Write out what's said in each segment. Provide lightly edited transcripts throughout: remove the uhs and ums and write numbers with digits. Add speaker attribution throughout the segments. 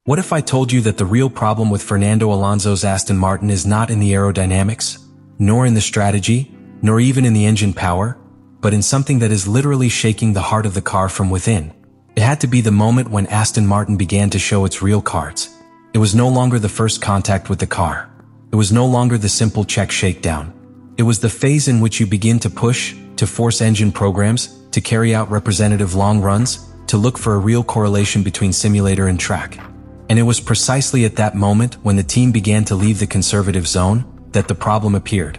Speaker 1: What if I told you that the real problem with Fernando Alonso's Aston Martin is not in the aerodynamics, nor in the strategy, nor even in the engine power, but in something that is literally shaking the heart of the car from within? It had to be the moment when Aston Martin began to show its real cards. It was no longer the first contact with the car. It was no longer the simple check shakedown. It was the phase in which you begin to push, to force engine programs, to carry out representative long runs, to look for a real correlation between simulator and track. And it was precisely at that moment, when the team began to leave the conservative zone, that the problem appeared.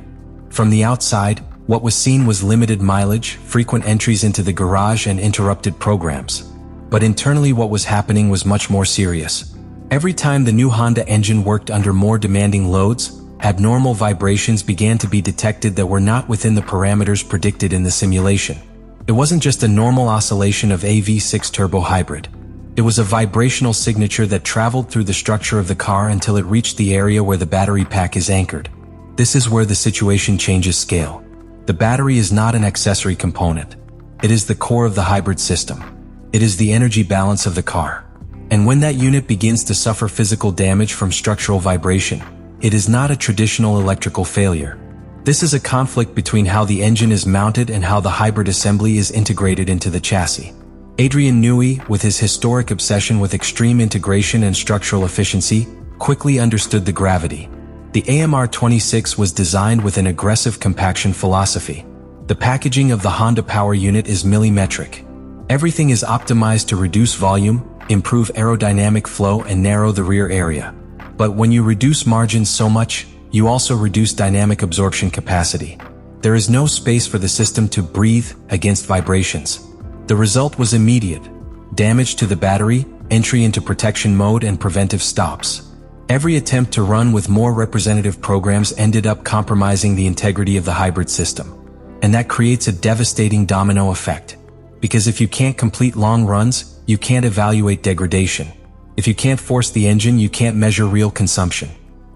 Speaker 1: From the outside, what was seen was limited mileage, frequent entries into the garage, and interrupted programs. But internally, what was happening was much more serious. Every time the new Honda engine worked under more demanding loads, abnormal vibrations began to be detected that were not within the parameters predicted in the simulation. It wasn't just a normal oscillation of a V6 turbo hybrid. It was a vibrational signature that traveled through the structure of the car until it reached the area where the battery pack is anchored. This is where the situation changes scale. The battery is not an accessory component. It is the core of the hybrid system. It is the energy balance of the car. And when that unit begins to suffer physical damage from structural vibration, it is not a traditional electrical failure. This is a conflict between how the engine is mounted and how the hybrid assembly is integrated into the chassis. Adrian Newey, with his historic obsession with extreme integration and structural efficiency, quickly understood the gravity. The AMR26 was designed with an aggressive compaction philosophy. The packaging of the Honda power unit is millimetric. Everything is optimized to reduce volume, improve aerodynamic flow, and narrow the rear area. But when you reduce margins so much, you also reduce dynamic absorption capacity. There is no space for the system to breathe against vibrations. The result was immediate: damage to the battery, entry into protection mode, and preventive stops. Every attempt to run with more representative programs ended up compromising the integrity of the hybrid system. And that creates a devastating domino effect. Because if you can't complete long runs, you can't evaluate degradation. If you can't force the engine, you can't measure real consumption.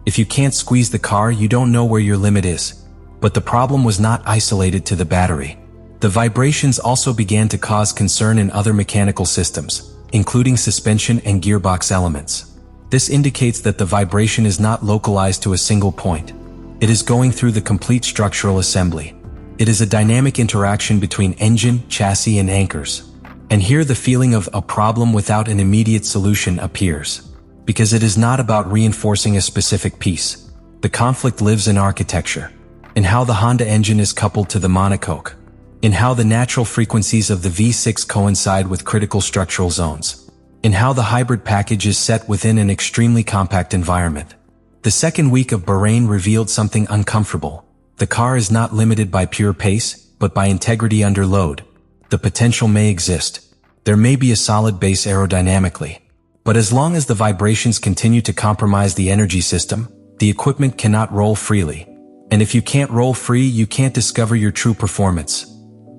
Speaker 1: If you can't squeeze the car, you don't know where your limit is. But the problem was not isolated to the battery. The vibrations also began to cause concern in other mechanical systems, including suspension and gearbox elements. This indicates that the vibration is not localized to a single point. It is going through the complete structural assembly. It is a dynamic interaction between engine, chassis, and anchors. And here the feeling of a problem without an immediate solution appears. Because it is not about reinforcing a specific piece. The conflict lives in architecture, in how the Honda engine is coupled to the monocoque, in how the natural frequencies of the V6 coincide with critical structural zones, in how the hybrid package is set within an extremely compact environment. The second week of Bahrain revealed something uncomfortable. The car is not limited by pure pace, but by integrity under load. The potential may exist. There may be a solid base aerodynamically. But as long as the vibrations continue to compromise the energy system, the equipment cannot roll freely. And if you can't roll free, you can't discover your true performance.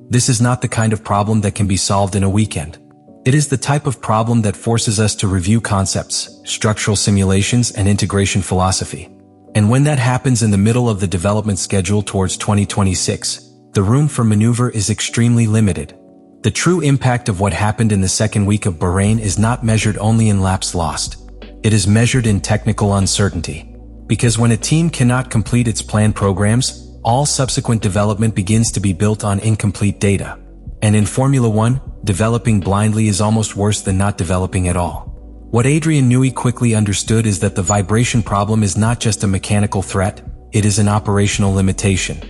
Speaker 1: This is not the kind of problem that can be solved in a weekend. It is the type of problem that forces us to review concepts, structural simulations, and integration philosophy. And when that happens in the middle of the development schedule towards 2026, the room for maneuver is extremely limited. The true impact of what happened in the second week of Bahrain is not measured only in laps lost. It is measured in technical uncertainty. Because when a team cannot complete its planned programs, all subsequent development begins to be built on incomplete data. And in Formula One, developing blindly is almost worse than not developing at all. What Adrian Newey quickly understood is that the vibration problem is not just a mechanical threat, it is an operational limitation.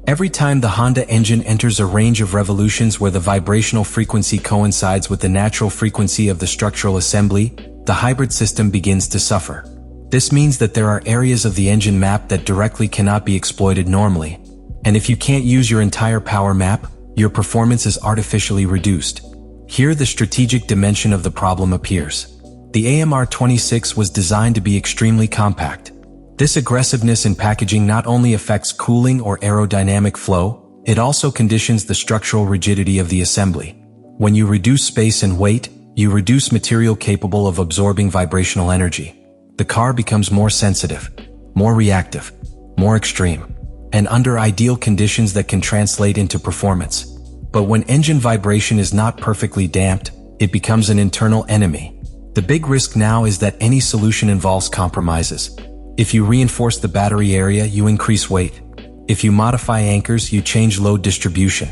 Speaker 1: Every time the Honda engine enters a range of revolutions where the vibrational frequency coincides with the natural frequency of the structural assembly, the hybrid system begins to suffer. This means that there are areas of the engine map that directly cannot be exploited normally. And if you can't use your entire power map, your performance is artificially reduced. Here the strategic dimension of the problem appears. The AMR26 was designed to be extremely compact. This aggressiveness in packaging not only affects cooling or aerodynamic flow, it also conditions the structural rigidity of the assembly. When you reduce space and weight, you reduce material capable of absorbing vibrational energy. The car becomes more sensitive, more reactive, more extreme, and under ideal conditions that can translate into performance. But when engine vibration is not perfectly damped, it becomes an internal enemy. The big risk now is that any solution involves compromises. If you reinforce the battery area, you increase weight. If you modify anchors, you change load distribution.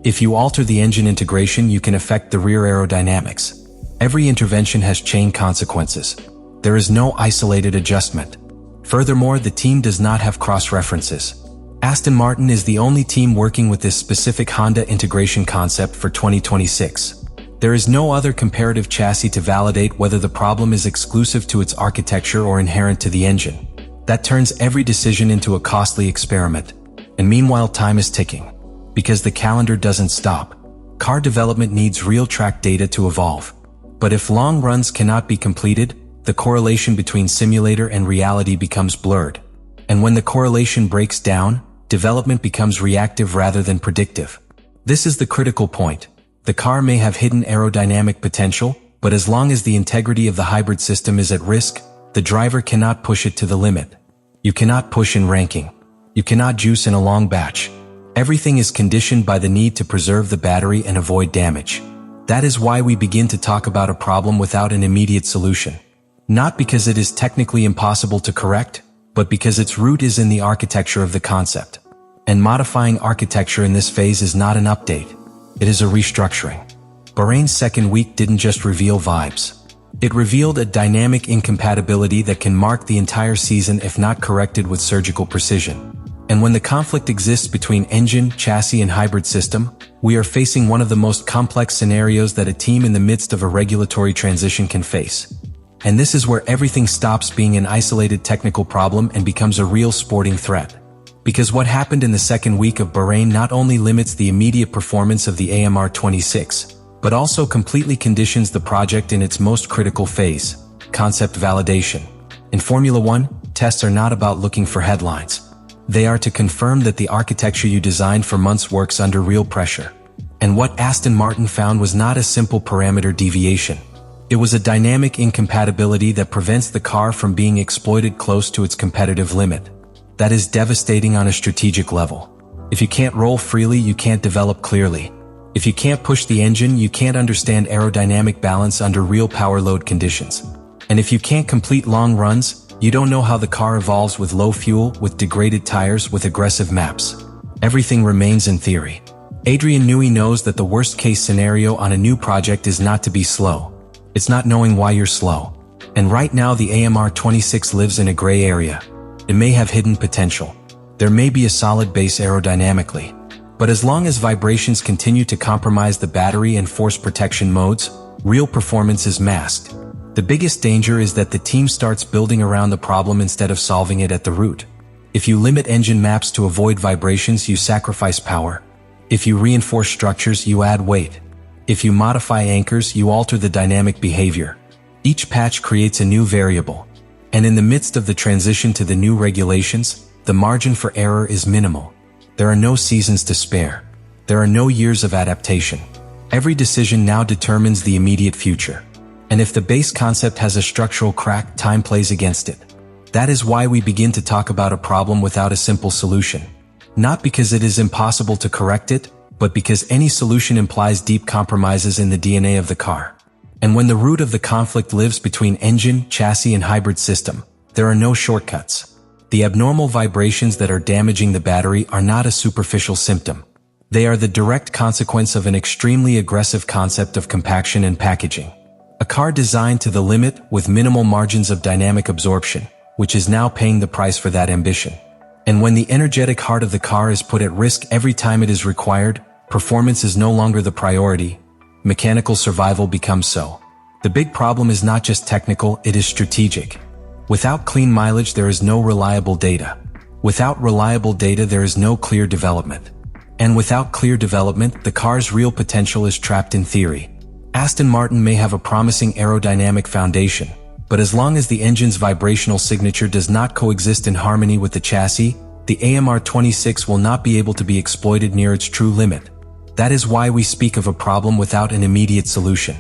Speaker 1: If you alter the engine integration, you can affect the rear aerodynamics. Every intervention has chain consequences. There is no isolated adjustment. Furthermore, the team does not have cross-references. Aston Martin is the only team working with this specific Honda integration concept for 2026. There is no other comparative chassis to validate whether the problem is exclusive to its architecture or inherent to the engine. That turns every decision into a costly experiment. And meanwhile, time is ticking. Because the calendar doesn't stop. Car development needs real track data to evolve. But if long runs cannot be completed, the correlation between simulator and reality becomes blurred. And when the correlation breaks down, development becomes reactive rather than predictive. This is the critical point. The car may have hidden aerodynamic potential, but as long as the integrity of the hybrid system is at risk, the driver cannot push it to the limit. You cannot push in ranking. You cannot juice in a long batch. Everything is conditioned by the need to preserve the battery and avoid damage. That is why we begin to talk about a problem without an immediate solution. Not because it is technically impossible to correct, but because its root is in the architecture of the concept. And modifying architecture in this phase is not an update. It is a restructuring. Bahrain's second week didn't just reveal vibes. It revealed a dynamic incompatibility that can mark the entire season if not corrected with surgical precision. And when the conflict exists between engine, chassis, and hybrid system, we are facing one of the most complex scenarios that a team in the midst of a regulatory transition can face. And this is where everything stops being an isolated technical problem and becomes a real sporting threat. Because what happened in the second week of Bahrain not only limits the immediate performance of the AMR26, but also completely conditions the project in its most critical phase, concept validation. In Formula One, tests are not about looking for headlines. They are to confirm that the architecture you designed for months works under real pressure. And what Aston Martin found was not a simple parameter deviation. It was a dynamic incompatibility that prevents the car from being exploited close to its competitive limit. That is devastating on a strategic level. If you can't roll freely, you can't develop clearly. If you can't push the engine, you can't understand aerodynamic balance under real power load conditions. And if you can't complete long runs, you don't know how the car evolves with low fuel, with degraded tires, with aggressive maps. Everything remains in theory. Adrian Newey knows that the worst-case scenario on a new project is not to be slow. It's not knowing why you're slow. And right now the AMR26 lives in a gray area. It may have hidden potential. There may be a solid base aerodynamically. But as long as vibrations continue to compromise the battery and force protection modes, real performance is masked. The biggest danger is that the team starts building around the problem instead of solving it at the root. If you limit engine maps to avoid vibrations, you sacrifice power. If you reinforce structures, you add weight. If you modify anchors, you alter the dynamic behavior. Each patch creates a new variable. And in the midst of the transition to the new regulations, the margin for error is minimal. There are no seasons to spare. There are no years of adaptation. Every decision now determines the immediate future. And if the base concept has a structural crack, time plays against it. That is why we begin to talk about a problem without a simple solution. Not because it is impossible to correct it, but because any solution implies deep compromises in the DNA of the car. And when the root of the conflict lives between engine, chassis, and hybrid system, there are no shortcuts. The abnormal vibrations that are damaging the battery are not a superficial symptom. They are the direct consequence of an extremely aggressive concept of compaction and packaging. A car designed to the limit with minimal margins of dynamic absorption, which is now paying the price for that ambition. And when the energetic heart of the car is put at risk every time it is required, performance is no longer the priority. Mechanical survival becomes so. The big problem is not just technical, it is strategic. Without clean mileage, there is no reliable data. Without reliable data, there is no clear development. And without clear development, the car's real potential is trapped in theory. Aston Martin may have a promising aerodynamic foundation, but as long as the engine's vibrational signature does not coexist in harmony with the chassis, the AMR26 will not be able to be exploited near its true limit. That is why we speak of a problem without an immediate solution.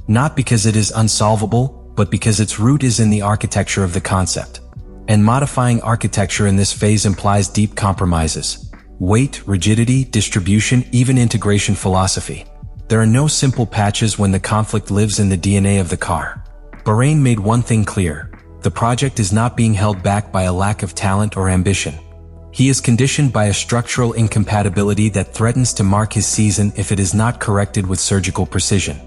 Speaker 1: Not because it is unsolvable, but because its root is in the architecture of the concept. And modifying architecture in this phase implies deep compromises. Weight, rigidity, distribution, even integration philosophy. There are no simple patches when the conflict lives in the DNA of the car. Bahrain made one thing clear: the project is not being held back by a lack of talent or ambition. He is conditioned by a structural incompatibility that threatens to mark his season if it is not corrected with surgical precision.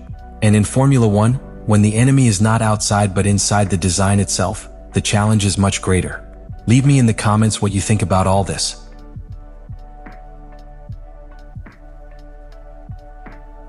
Speaker 1: And in Formula One, when the enemy is not outside but inside the design itself, the challenge is much greater. Leave me in the comments what you think about all this.